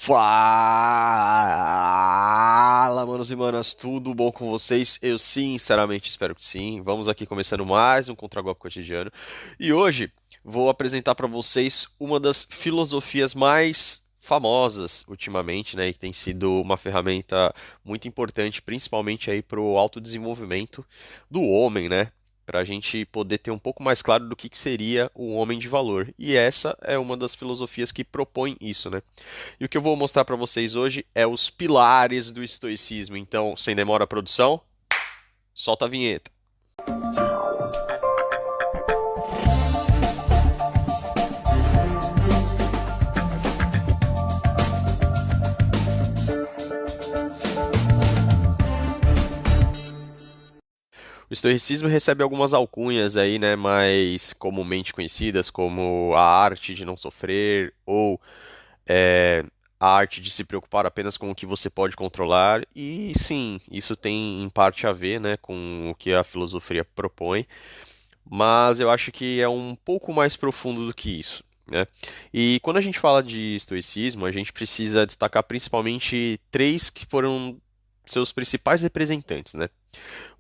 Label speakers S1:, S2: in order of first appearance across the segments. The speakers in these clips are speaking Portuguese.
S1: Fala, manos e manas, tudo bom com vocês? Eu sinceramente espero que sim. Vamos aqui começando mais um Contragolpe Cotidiano. E hoje vou apresentar para vocês uma das filosofias mais famosas ultimamente, né? E que tem sido uma ferramenta muito importante, principalmente aí para o autodesenvolvimento do homem, né? Para a gente poder ter um pouco mais claro do que seria o homem de valor. E essa é uma das filosofias que propõe isso, né? E o que eu vou mostrar para vocês hoje é os pilares do estoicismo. Então, sem demora, produção, solta a vinheta. O estoicismo recebe algumas alcunhas aí, né, mais comumente conhecidas, como a arte de não sofrer ou é, a arte de se preocupar apenas com o que você pode controlar. E sim, isso tem em parte a ver, né, com o que a filosofia propõe. Mas eu acho que é um pouco mais profundo do que isso, né? E quando a gente fala de estoicismo, a gente precisa destacar principalmente três que foram seus principais representantes, né?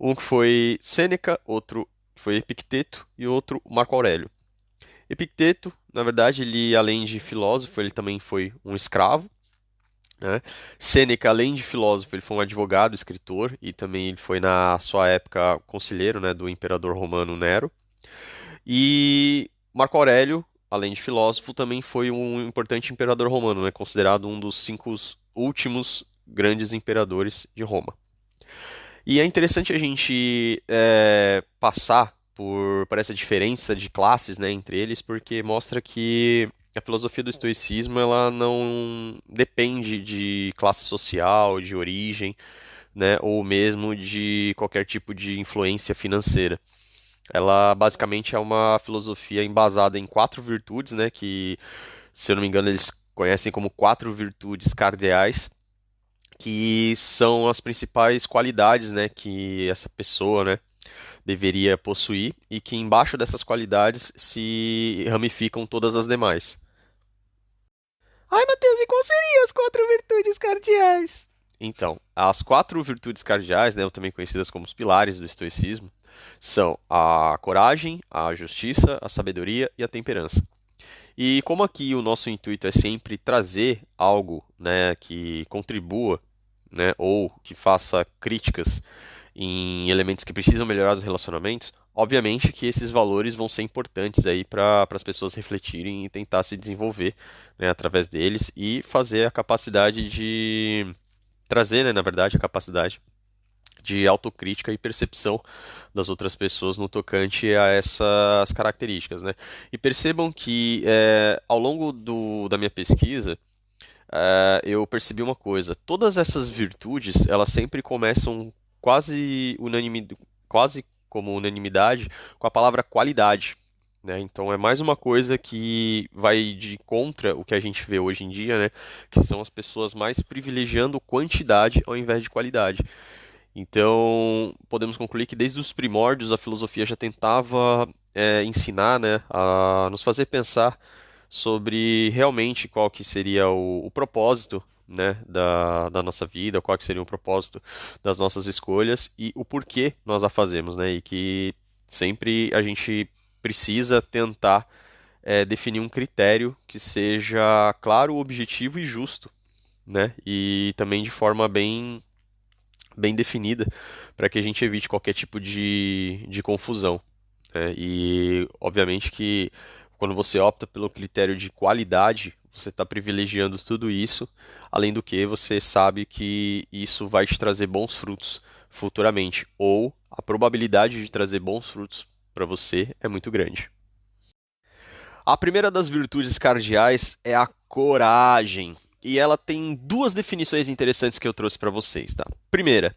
S1: Um que foi Sêneca, outro que foi Epicteto e outro Marco Aurélio. Epicteto, na verdade, ele além de filósofo, ele também foi um escravo, né? Sêneca, além de filósofo, ele foi um advogado, escritor e também ele foi na sua época conselheiro, né, do imperador romano Nero. E Marco Aurélio, além de filósofo, também foi um importante imperador romano, né, considerado um dos cinco últimos grandes imperadores de Roma. E é interessante a gente passar por essa diferença de classes, né, entre eles, porque mostra que a filosofia do estoicismo ela não depende de classe social, de origem, né, ou mesmo de qualquer tipo de influência financeira. Ela basicamente é uma filosofia embasada em quatro virtudes, né, que, se eu não me engano, eles conhecem como quatro virtudes cardeais, que são as principais qualidades, né, que essa pessoa, né, deveria possuir e que embaixo dessas qualidades se ramificam todas as demais. Ai, Matheus, e quais seriam as quatro virtudes cardeais? Então, as quatro virtudes cardeais, né, ou também conhecidas como os pilares do estoicismo, são a coragem, a justiça, a sabedoria e a temperança. E como aqui o nosso intuito é sempre trazer algo, né, que contribua, né, ou que faça críticas em elementos que precisam melhorar os relacionamentos, obviamente que esses valores vão ser importantes aí para as pessoas refletirem e tentar se desenvolver, né, através deles e fazer a capacidade de trazer, né, na verdade, a capacidade de autocrítica e percepção das outras pessoas no tocante a essas características, né? E percebam que ao longo da minha pesquisa eu percebi uma coisa: todas essas virtudes elas sempre começam quase como unanimidade com a palavra qualidade. Né? Então é mais uma coisa que vai de contra o que a gente vê hoje em dia, né? Que são as pessoas mais privilegiando quantidade ao invés de qualidade. Então, podemos concluir que desde os primórdios a filosofia já tentava ensinar, né, a nos fazer pensar sobre realmente qual que seria o propósito, né, da nossa vida, qual que seria o propósito das nossas escolhas e o porquê nós a fazemos, né, e que sempre a gente precisa tentar definir um critério que seja claro, objetivo e justo, né, e também de forma bem definida para que a gente evite qualquer tipo de confusão. Né? E, obviamente, que quando você opta pelo critério de qualidade, você está privilegiando tudo isso, além do que você sabe que isso vai te trazer bons frutos futuramente, ou a probabilidade de trazer bons frutos para você é muito grande. A primeira das virtudes cardeais é a coragem. E ela tem duas definições interessantes que eu trouxe para vocês, tá? Primeira,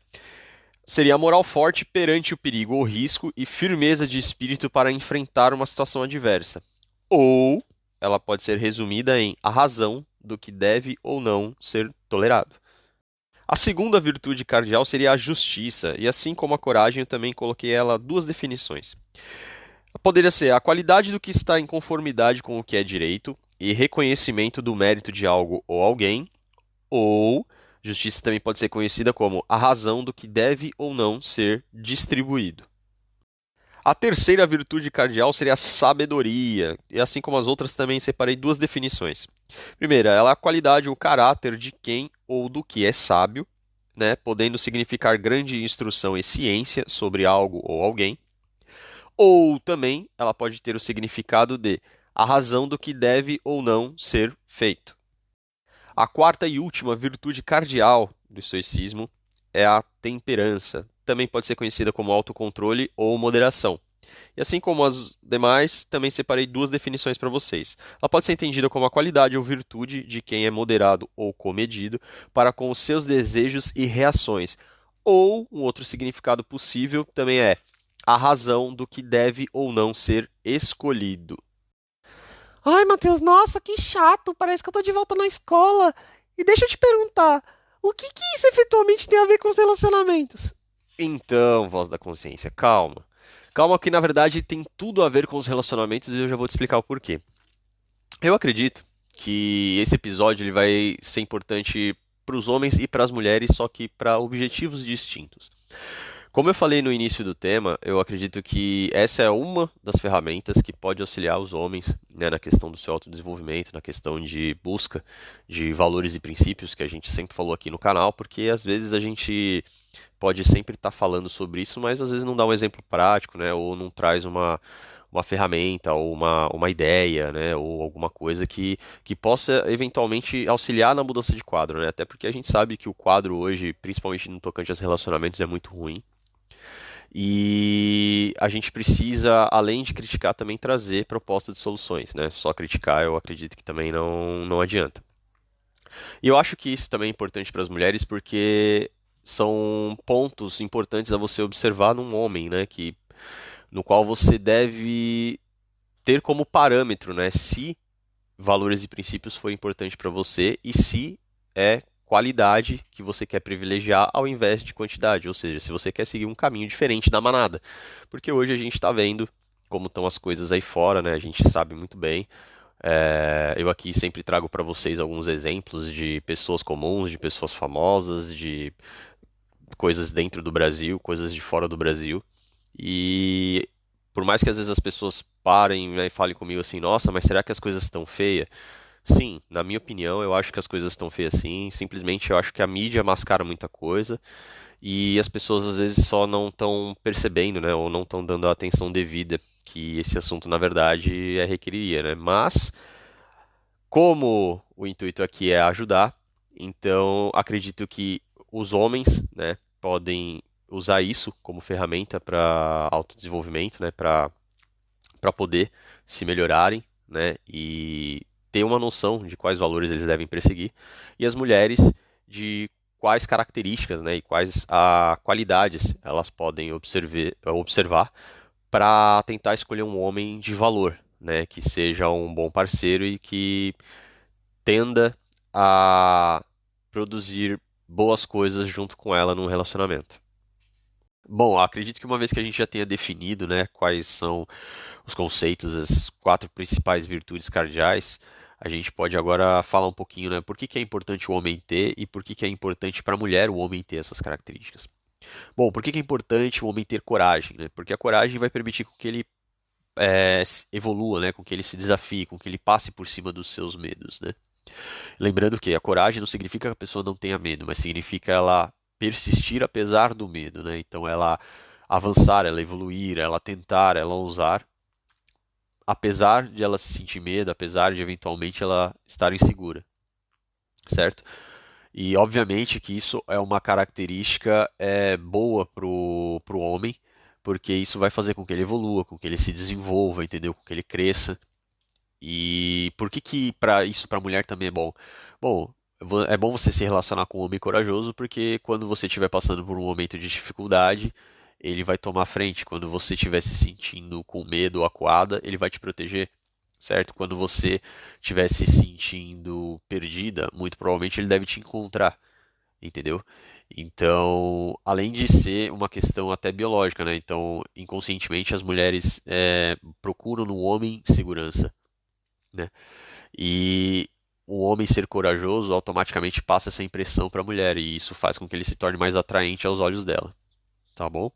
S1: seria a moral forte perante o perigo ou risco e firmeza de espírito para enfrentar uma situação adversa. Ou ela pode ser resumida em a razão do que deve ou não ser tolerado. A segunda virtude cardeal seria a justiça, e assim como a coragem, eu também coloquei ela duas definições. Poderia ser a qualidade do que está em conformidade com o que é direito e reconhecimento do mérito de algo ou alguém, ou justiça também pode ser conhecida como a razão do que deve ou não ser distribuído. A terceira virtude cardeal seria a sabedoria, e assim como as outras também separei duas definições. Primeira, ela é a qualidade ou caráter de quem ou do que é sábio, né, podendo significar grande instrução e ciência sobre algo ou alguém. Ou também ela pode ter o significado de a razão do que deve ou não ser feito. A quarta e última virtude cardeal do estoicismo é a temperança. Também pode ser conhecida como autocontrole ou moderação. E assim como as demais, também separei duas definições para vocês. Ela pode ser entendida como a qualidade ou virtude de quem é moderado ou comedido para com os seus desejos e reações. Ou um outro significado possível também é a razão do que deve ou não ser escolhido.
S2: Ai, Matheus, nossa, que chato. Parece que eu tô de volta na escola. E deixa eu te perguntar, o que que isso efetualmente tem a ver com os relacionamentos?
S1: Então, voz da consciência, calma. Calma que na verdade tem tudo a ver com os relacionamentos e eu já vou te explicar o porquê. Eu acredito que esse episódio ele vai ser importante para os homens e para as mulheres, só que para objetivos distintos. Como eu falei no início do tema, eu acredito que essa é uma das ferramentas que pode auxiliar os homens, né, na questão do seu autodesenvolvimento, na questão de busca de valores e princípios que a gente sempre falou aqui no canal, porque às vezes a gente pode sempre estar falando sobre isso, mas às vezes não dá um exemplo prático, né, ou não traz uma ferramenta ou uma ideia, né, ou alguma coisa que possa eventualmente auxiliar na mudança de quadro, né, até porque a gente sabe que o quadro hoje, principalmente no tocante aos relacionamentos, é muito ruim. E a gente precisa, além de criticar, também trazer propostas de soluções, né? Só criticar, eu acredito que também não adianta. E eu acho que isso também é importante para as mulheres porque são pontos importantes a você observar num homem, né? No qual você deve ter como parâmetro, né? Se valores e princípios foi importante para você e se é qualidade que você quer privilegiar ao invés de quantidade, ou seja, se você quer seguir um caminho diferente da manada. Porque hoje a gente está vendo como estão as coisas aí fora, né? A gente sabe muito bem. Eu aqui sempre trago para vocês alguns exemplos de pessoas comuns, de pessoas famosas, de coisas dentro do Brasil, coisas de fora do Brasil. E por mais que às vezes as pessoas parem, né, e falem comigo assim, nossa, mas será que as coisas estão feias? Sim, na minha opinião, eu acho que as coisas estão feias assim. Simplesmente eu acho que a mídia mascara muita coisa e as pessoas às vezes só não estão percebendo, né, ou não estão dando a atenção devida que esse assunto na verdade requeriria, né? Mas como o intuito aqui é ajudar, então acredito que os homens, né, podem usar isso como ferramenta para autodesenvolvimento, né, para poder se melhorarem, né, e ter uma noção de quais valores eles devem perseguir, e as mulheres de quais características, né, e quais qualidades elas podem observar para tentar escolher um homem de valor, né, que seja um bom parceiro e que tenda a produzir boas coisas junto com ela num relacionamento. Bom, acredito que uma vez que a gente já tenha definido, né, quais são os conceitos, as quatro principais virtudes cardeais, a gente pode agora falar um pouquinho, né, por que que é importante o homem ter e por que que é importante para a mulher o homem ter essas características. Bom, por que que é importante o homem ter coragem, né? Porque a coragem vai permitir com que ele evolua, né, com que ele se desafie, com que ele passe por cima dos seus medos, né? Lembrando que a coragem não significa que a pessoa não tenha medo, mas significa ela persistir apesar do medo, né? Então ela avançar, ela evoluir, ela tentar, ela ousar, apesar de ela se sentir medo, apesar de eventualmente ela estar insegura, certo? E obviamente que isso é uma característica boa pro homem, porque isso vai fazer com que ele evolua, com que ele se desenvolva, entendeu? Com que ele cresça. E por que para isso para a mulher também é bom? Bom, é bom você se relacionar com um homem corajoso, porque quando você estiver passando por um momento de dificuldade, ele vai tomar frente. Quando você estiver se sentindo com medo ou acuada, ele vai te proteger, certo? Quando você estiver se sentindo perdida, muito provavelmente ele deve te encontrar, entendeu? Então, além de ser uma questão até biológica, né? Então, inconscientemente as mulheres procuram no homem segurança, né? E o homem ser corajoso automaticamente passa essa impressão para a mulher e isso faz com que ele se torne mais atraente aos olhos dela, tá bom?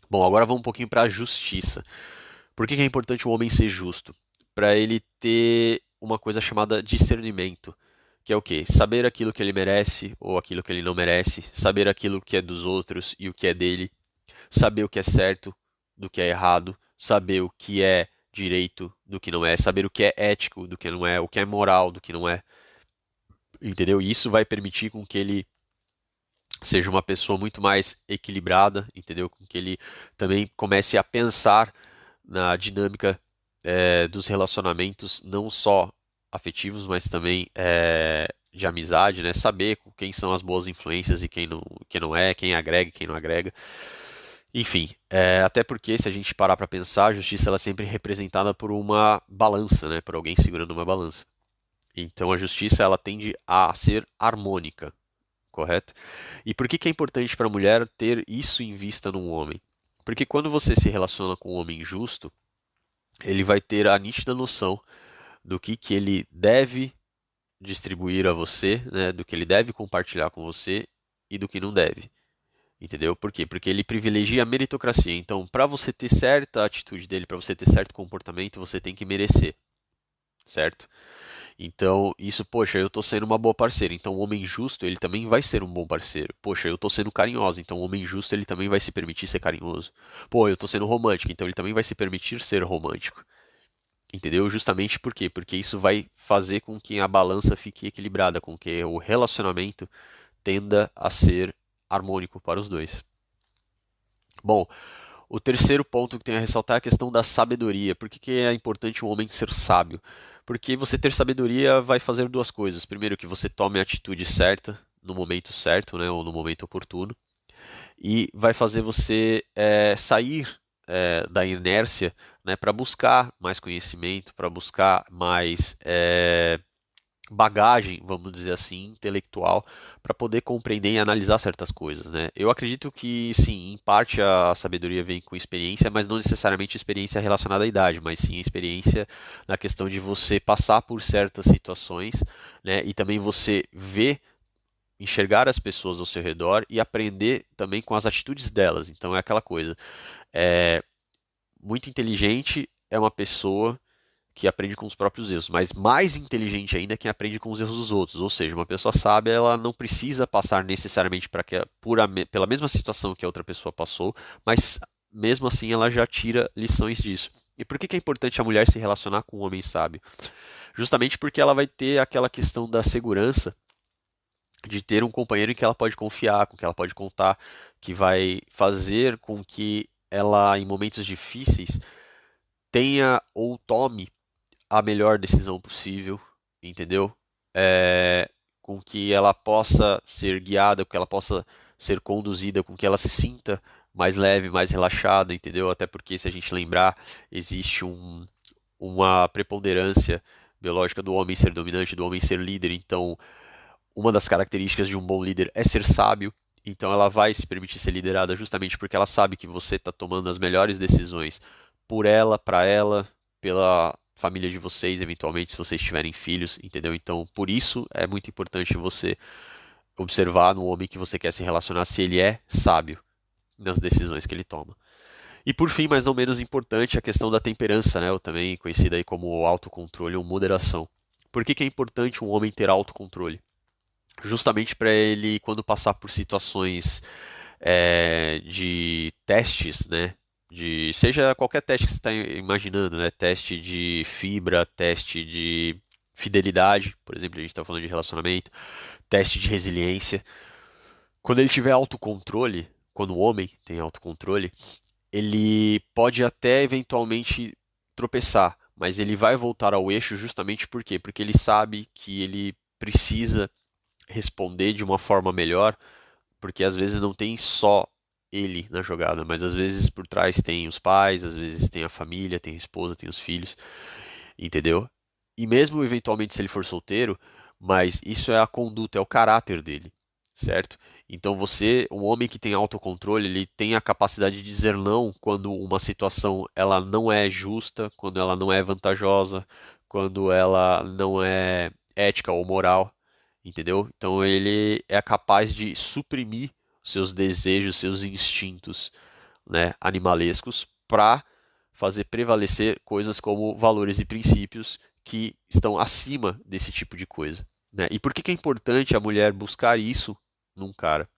S1: Bom, agora vamos um pouquinho para a justiça. Por que que é importante o homem ser justo? Para ele ter uma coisa chamada discernimento, que é o quê? Saber aquilo que ele merece ou aquilo que ele não merece, saber aquilo que é dos outros e o que é dele, saber o que é certo do que é errado, saber o que é direito do que não é, saber o que é ético do que não é, o que é moral do que não é, entendeu? E isso vai permitir com que ele seja uma pessoa muito mais equilibrada, entendeu? Com que ele também comece a pensar na dinâmica dos relacionamentos, não só afetivos, mas também de amizade, né? Saber quem são as boas influências e quem não é, quem agrega e quem não agrega. Enfim, até porque se a gente parar para pensar, a justiça ela é sempre representada por uma balança, né? Por alguém segurando uma balança. Então a justiça ela tende a ser harmônica, correto? E por que que é importante para a mulher ter isso em vista num homem? Porque quando você se relaciona com um homem justo, ele vai ter a nítida noção do que ele deve distribuir a você, né? Do que ele deve compartilhar com você e do que não deve. Entendeu? Por quê? Porque ele privilegia a meritocracia. Então, para você ter certa atitude dele, para você ter certo comportamento, você tem que merecer, certo? Então, isso, poxa, eu tô sendo uma boa parceira. Então, o homem justo, ele também vai ser um bom parceiro. Poxa, eu tô sendo carinhosa. Então, o homem justo, ele também vai se permitir ser carinhoso. Pô, eu tô sendo romântico. Então, ele também vai se permitir ser romântico. Entendeu? Justamente por quê? Porque isso vai fazer com que a balança fique equilibrada, com que o relacionamento tenda a ser harmônico para os dois. Bom, o terceiro ponto que tem a ressaltar é a questão da sabedoria. Por que que é importante um homem ser sábio? Porque você ter sabedoria vai fazer duas coisas. Primeiro, que você tome a atitude certa, no momento certo, né, ou no momento oportuno. E vai fazer você sair da inércia, né, para buscar mais conhecimento, para buscar mais bagagem, vamos dizer assim, intelectual, para poder compreender e analisar certas coisas, né? Eu acredito que, sim, em parte a sabedoria vem com experiência, mas não necessariamente experiência relacionada à idade, mas sim experiência na questão de você passar por certas situações, né? E também você ver, enxergar as pessoas ao seu redor e aprender também com as atitudes delas. Então é aquela coisa, é, muito inteligente é uma pessoa que aprende com os próprios erros, mas mais inteligente ainda é quem aprende com os erros dos outros. Ou seja, uma pessoa sábia, ela não precisa passar necessariamente pela mesma situação que a outra pessoa passou, mas mesmo assim ela já tira lições disso. E por que que é importante a mulher se relacionar com um homem sábio? Justamente porque ela vai ter aquela questão da segurança de ter um companheiro em que ela pode confiar, com que ela pode contar, que vai fazer com que ela, em momentos difíceis, tenha ou tome a melhor decisão possível, entendeu? Com que ela possa ser guiada, com que ela possa ser conduzida, com que ela se sinta mais leve, mais relaxada, entendeu? Até porque, se a gente lembrar, existe uma preponderância biológica do homem ser dominante, do homem ser líder, então uma das características de um bom líder é ser sábio. Então ela vai se permitir ser liderada justamente porque ela sabe que você está tomando as melhores decisões por ela, para ela, pela família de vocês, eventualmente, se vocês tiverem filhos, entendeu? Então, por isso é muito importante você observar no homem que você quer se relacionar se ele é sábio nas decisões que ele toma. E por fim, mas não menos importante, a questão da temperança, né? Ou também conhecida aí como autocontrole ou moderação. Por que que é importante um homem ter autocontrole? Justamente para ele, quando passar por situações de testes, né? Seja qualquer teste que você está imaginando, né? Teste de fibra, teste de fidelidade, por exemplo, a gente está falando de relacionamento, teste de resiliência. Quando ele tiver autocontrole, quando o homem tem autocontrole, ele pode até eventualmente tropeçar, mas ele vai voltar ao eixo justamente por quê? Porque ele sabe que ele precisa responder de uma forma melhor, porque às vezes não tem só ele na jogada, mas às vezes por trás tem os pais, às vezes tem a família, tem a esposa, tem os filhos, entendeu? E mesmo eventualmente se ele for solteiro, mas isso é a conduta, é o caráter dele, certo? Então você, um homem que tem autocontrole, ele tem a capacidade de dizer não quando uma situação ela não é justa, quando ela não é vantajosa, quando ela não é ética ou moral, entendeu? Então ele é capaz de suprimir seus desejos, seus instintos, né, animalescos para fazer prevalecer coisas como valores e princípios que estão acima desse tipo de coisa, né? E por que que é importante a mulher buscar isso num cara?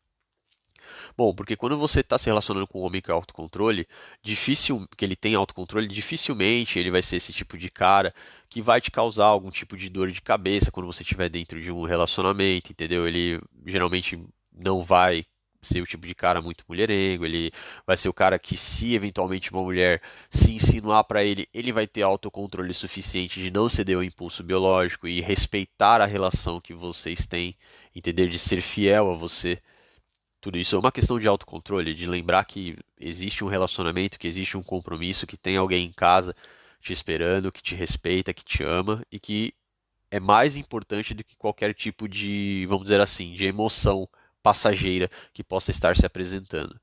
S1: Bom, porque quando você está se relacionando com um homem com autocontrole, que ele tem autocontrole, dificilmente ele vai ser esse tipo de cara que vai te causar algum tipo de dor de cabeça quando você estiver dentro de um relacionamento, entendeu? Ele geralmente não vai ser o tipo de cara muito mulherengo, ele vai ser o cara que, se eventualmente uma mulher se insinuar para ele, ele vai ter autocontrole suficiente de não ceder ao impulso biológico e respeitar a relação que vocês têm, entender, de ser fiel a você. Tudo isso é uma questão de autocontrole, de lembrar que existe um relacionamento, que existe um compromisso, que tem alguém em casa te esperando, que te respeita, que te ama e que é mais importante do que qualquer tipo de, vamos dizer assim, de emoção passageira que possa estar se apresentando.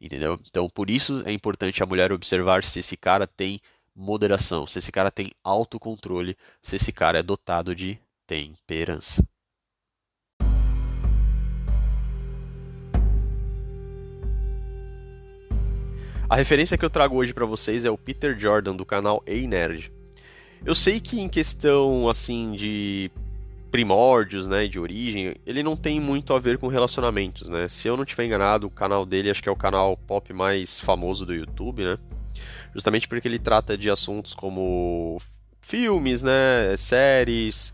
S1: Entendeu? Então, por isso é importante a mulher observar se esse cara tem moderação, se esse cara tem autocontrole, se esse cara é dotado de temperança. A referência que eu trago hoje para vocês é o Peter Jordan do canal Ei Nerd. Eu sei que em questão assim de primórdios, né, de origem, ele não tem muito a ver com relacionamentos, né? Se eu não estiver enganado, o canal dele acho que é o canal pop mais famoso do YouTube, né? Justamente porque ele trata de assuntos como filmes, né, séries,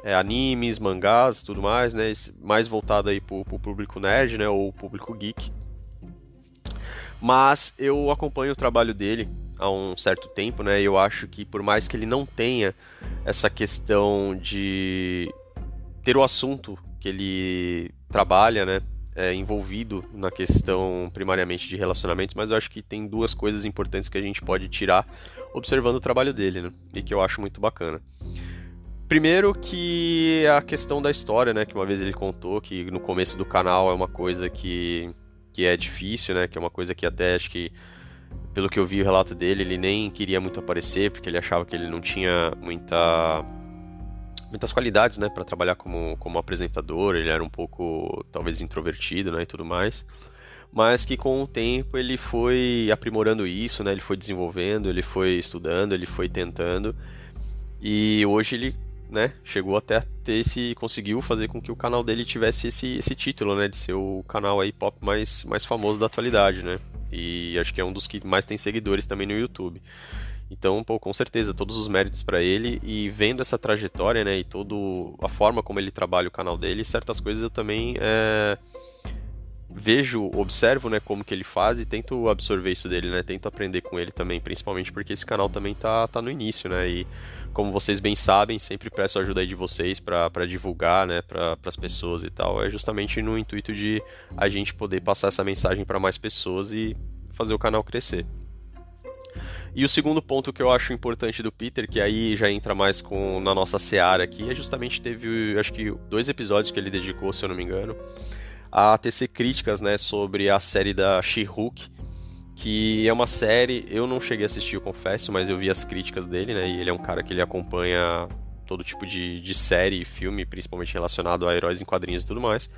S1: animes, mangás, tudo mais, né? Mais voltado aí pro público nerd, né, ou público geek. Mas eu acompanho o trabalho dele há um certo tempo, né? E eu acho que por mais que ele não tenha essa questão de ter o assunto que ele trabalha, né? Envolvido na questão primariamente de relacionamentos, mas eu acho que tem duas coisas importantes que a gente pode tirar observando o trabalho dele, né? E que eu acho muito bacana. Primeiro que a questão da história, né? Que uma vez ele contou que no começo do canal é uma coisa que é difícil, né? Que é uma coisa que até acho que, pelo que eu vi o relato dele, ele nem queria muito aparecer, porque ele achava que ele não tinha muitas qualidades, né, para trabalhar como apresentador. Ele era um pouco, talvez, introvertido, né, e tudo mais. Mas que com o tempo ele foi aprimorando isso, né? Ele foi desenvolvendo, ele foi estudando, ele foi tentando. E hoje ele, né, chegou até a ter conseguiu fazer com que o canal dele tivesse esse título, né, de ser o canal aí pop mais famoso da atualidade, né? E acho que é um dos que mais tem seguidores também no YouTube. Então, pô, com certeza, todos os méritos para ele. E vendo essa trajetória, né, e toda a forma como ele trabalha o canal dele, certas coisas eu também vejo, observo, né, como que ele faz e tento absorver isso dele, né, tento aprender com ele também, principalmente porque esse canal também tá no início, né, e como vocês bem sabem, sempre peço a ajuda aí de vocês para divulgar, né, para as pessoas e tal, é justamente no intuito de a gente poder passar essa mensagem para mais pessoas e fazer o canal crescer. E o segundo ponto que eu acho importante do Peter, que aí já entra mais na nossa seara aqui, é justamente teve, acho que 2 episódios que ele dedicou, se eu não me engano, a tecer críticas, né, sobre a série da She-Hulk, que é uma série, eu não cheguei a assistir, eu confesso, mas eu vi as críticas dele, né, e ele é um cara que ele acompanha todo tipo de série e filme, principalmente relacionado a heróis em quadrinhos e tudo mais,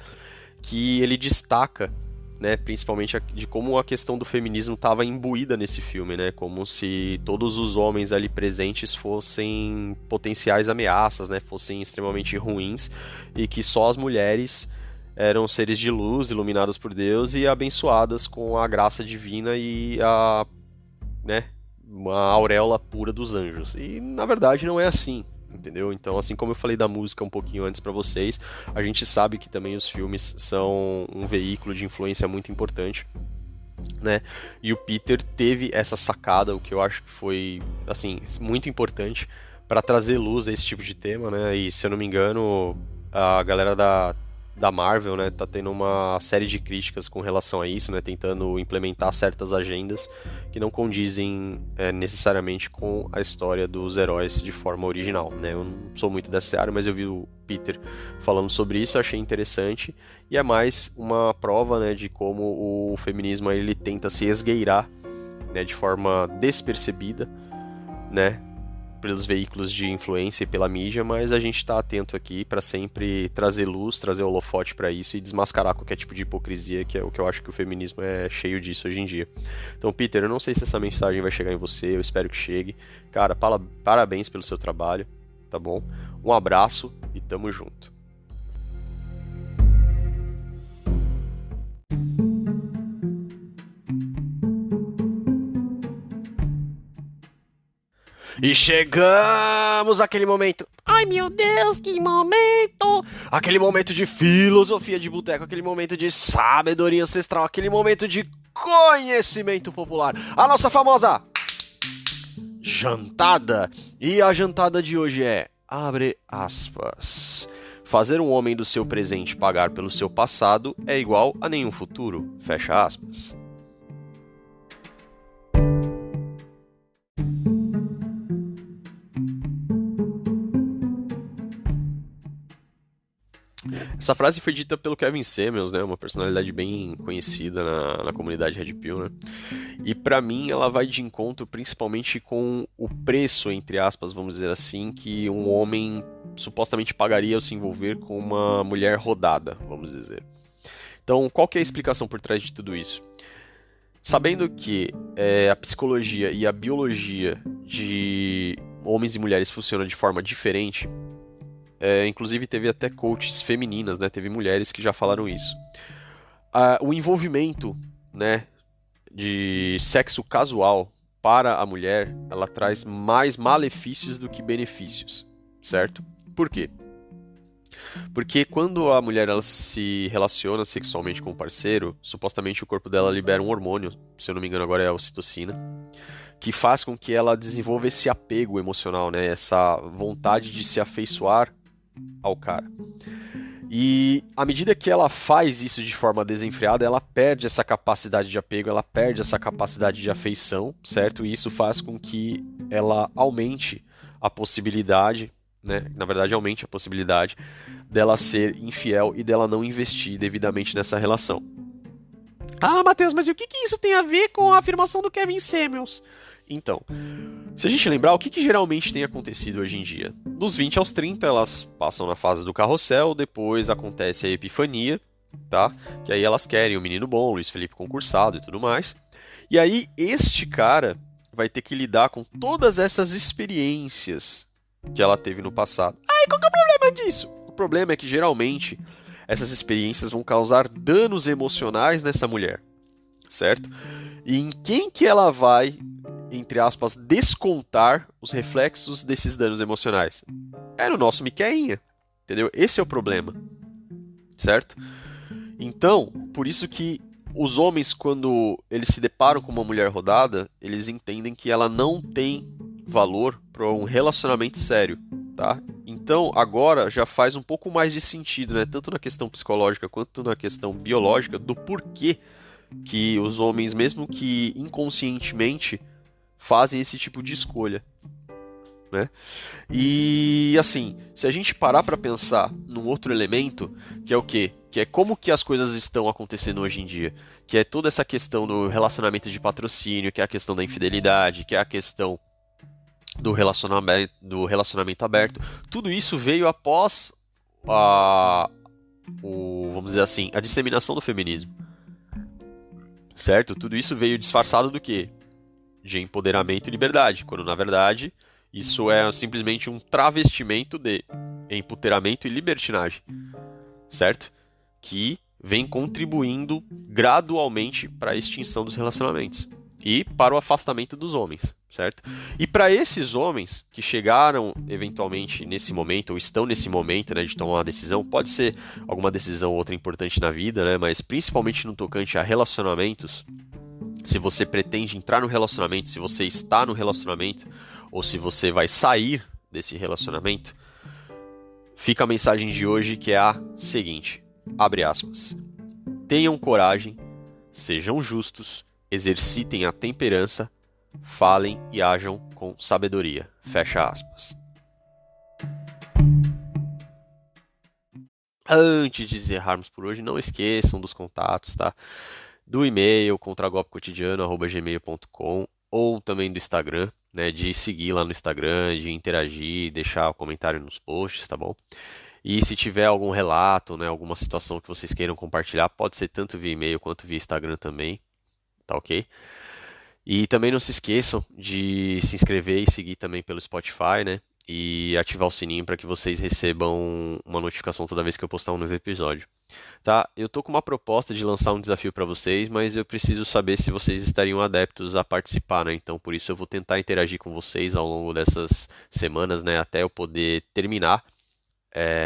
S1: que ele destaca, né, principalmente de como a questão do feminismo estava imbuída nesse filme, né, como se todos os homens ali presentes fossem potenciais ameaças, né, fossem extremamente ruins e que só as mulheres eram seres de luz, iluminadas por Deus e abençoadas com a graça divina e né, a auréola pura dos anjos. E na verdade não é assim. Entendeu? Então, assim como eu falei da música um pouquinho antes pra vocês, a gente sabe que também os filmes são um veículo de influência muito importante, né? E o Peter teve essa sacada, o que eu acho que foi, assim, muito importante para trazer luz a esse tipo de tema, né? E se eu não me engano, a galera da Marvel, né, tá tendo uma série de críticas com relação a isso, né, tentando implementar certas agendas que não condizem necessariamente com a história dos heróis de forma original, né. Eu não sou muito dessa área, mas eu vi o Peter falando sobre isso, achei interessante, e é mais uma prova, né, de como o feminismo ele tenta se esgueirar, né, de forma despercebida, né, pelos veículos de influência e pela mídia, mas a gente está atento aqui para sempre trazer luz, trazer holofote para isso e desmascarar qualquer tipo de hipocrisia, que é o que eu acho que o feminismo é cheio disso hoje em dia. Então, Peter, eu não sei se essa mensagem vai chegar em você, eu espero que chegue. Cara, parabéns pelo seu trabalho, tá bom? Um abraço e tamo junto. E chegamos àquele momento.
S2: Ai, meu Deus, que momento!
S1: Aquele momento de filosofia de boteco, aquele momento de sabedoria ancestral, aquele momento de conhecimento popular. A nossa famosa jantada. E a jantada de hoje é, abre aspas, fazer um homem do seu presente pagar pelo seu passado é igual a nenhum futuro, fecha aspas. Essa frase foi dita pelo Kevin Samuels, né? Uma personalidade bem conhecida na comunidade Red Pill, né? E pra mim ela vai de encontro principalmente com o preço, entre aspas, vamos dizer assim, que um homem supostamente pagaria ao se envolver com uma mulher rodada, vamos dizer. Então, qual que é a explicação por trás de tudo isso? Sabendo que a psicologia e a biologia de homens e mulheres funcionam de forma diferente, inclusive teve até coaches femininas, né? Teve mulheres que já falaram isso. O envolvimento, né, de sexo casual para a mulher, ela traz mais malefícios do que benefícios, certo? Por quê? Porque quando a mulher ela se relaciona sexualmente com o parceiro, supostamente o corpo dela libera um hormônio, se eu não me engano agora é a ocitocina, que faz com que ela desenvolva esse apego emocional, né? Essa vontade de se afeiçoar ao cara. E à medida que ela faz isso de forma desenfreada, ela perde essa capacidade de apego, ela perde essa capacidade de afeição, certo? E isso faz com que ela aumente a possibilidade, né? Na verdade, aumente a possibilidade dela ser infiel e dela não investir devidamente nessa relação.
S2: Ah, Matheus, mas e o que isso tem a ver com a afirmação do Kevin Samuels?
S1: Então, se a gente lembrar, o que geralmente tem acontecido hoje em dia? Dos 20 aos 30, elas passam na fase do carrossel, depois acontece a epifania, tá? Que aí elas querem o menino bom, Luiz Felipe concursado e tudo mais. E aí, este cara vai ter que lidar com todas essas experiências que ela teve no passado.
S2: Ai, qual que é o problema disso?
S1: O problema é que, geralmente, essas experiências vão causar danos emocionais nessa mulher, certo? E em quem que ela vai, entre aspas, descontar os reflexos desses danos emocionais? É no nosso Miqueinha, entendeu? Esse é o problema, certo? Então, por isso que os homens, quando eles se deparam com uma mulher rodada, eles entendem que ela não tem valor para um relacionamento sério, tá? Então, agora já faz um pouco mais de sentido, né? Tanto na questão psicológica quanto na questão biológica, do porquê que os homens, mesmo que inconscientemente, fazem esse tipo de escolha, né? E assim, se a gente parar para pensar num outro elemento, que é o quê? Que é como que as coisas estão acontecendo hoje em dia, que é toda essa questão do relacionamento de patrocínio, que é a questão da infidelidade, que é a questão do relacionamento aberto. Tudo isso veio após vamos dizer assim, a disseminação do feminismo, certo? Tudo isso veio disfarçado do quê? De empoderamento e liberdade, quando na verdade isso é simplesmente um travestimento de empoderamento e libertinagem, certo? Que vem contribuindo gradualmente para a extinção dos relacionamentos e para o afastamento dos homens, certo? E para esses homens que chegaram eventualmente nesse momento, ou estão nesse momento, né, de tomar uma decisão, pode ser alguma decisão ou outra importante na vida, né, mas principalmente no tocante a relacionamentos, se você pretende entrar no relacionamento, se você está no relacionamento, ou se você vai sair desse relacionamento, fica a mensagem de hoje que é a seguinte, abre aspas, tenham coragem, sejam justos, exercitem a temperança, falem e ajam com sabedoria, fecha aspas. Antes de encerrarmos por hoje, não esqueçam dos contatos, tá? Do e-mail contragolpecotidiano@gmail.com ou também do Instagram, né? De seguir lá no Instagram, de interagir, deixar o comentário nos posts, tá bom? E se tiver algum relato, né, alguma situação que vocês queiram compartilhar, pode ser tanto via e-mail quanto via Instagram também, tá ok? E também não se esqueçam de se inscrever e seguir também pelo Spotify, né? E ativar o sininho para que vocês recebam uma notificação toda vez que eu postar um novo episódio. Tá? Eu tô com uma proposta de lançar um desafio para vocês, mas eu preciso saber se vocês estariam adeptos a participar, né? Então, por isso eu vou tentar interagir com vocês ao longo dessas semanas, né? Até eu poder terminar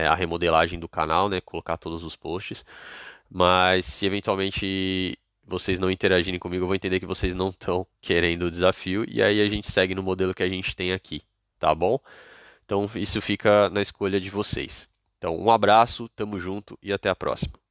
S1: a remodelagem do canal, né? Colocar todos os posts. Mas se eventualmente vocês não interagirem comigo, eu vou entender que vocês não estão querendo o desafio e aí a gente segue no modelo que a gente tem aqui, tá bom? Então isso fica na escolha de vocês. Então, um abraço, tamo junto e até a próxima.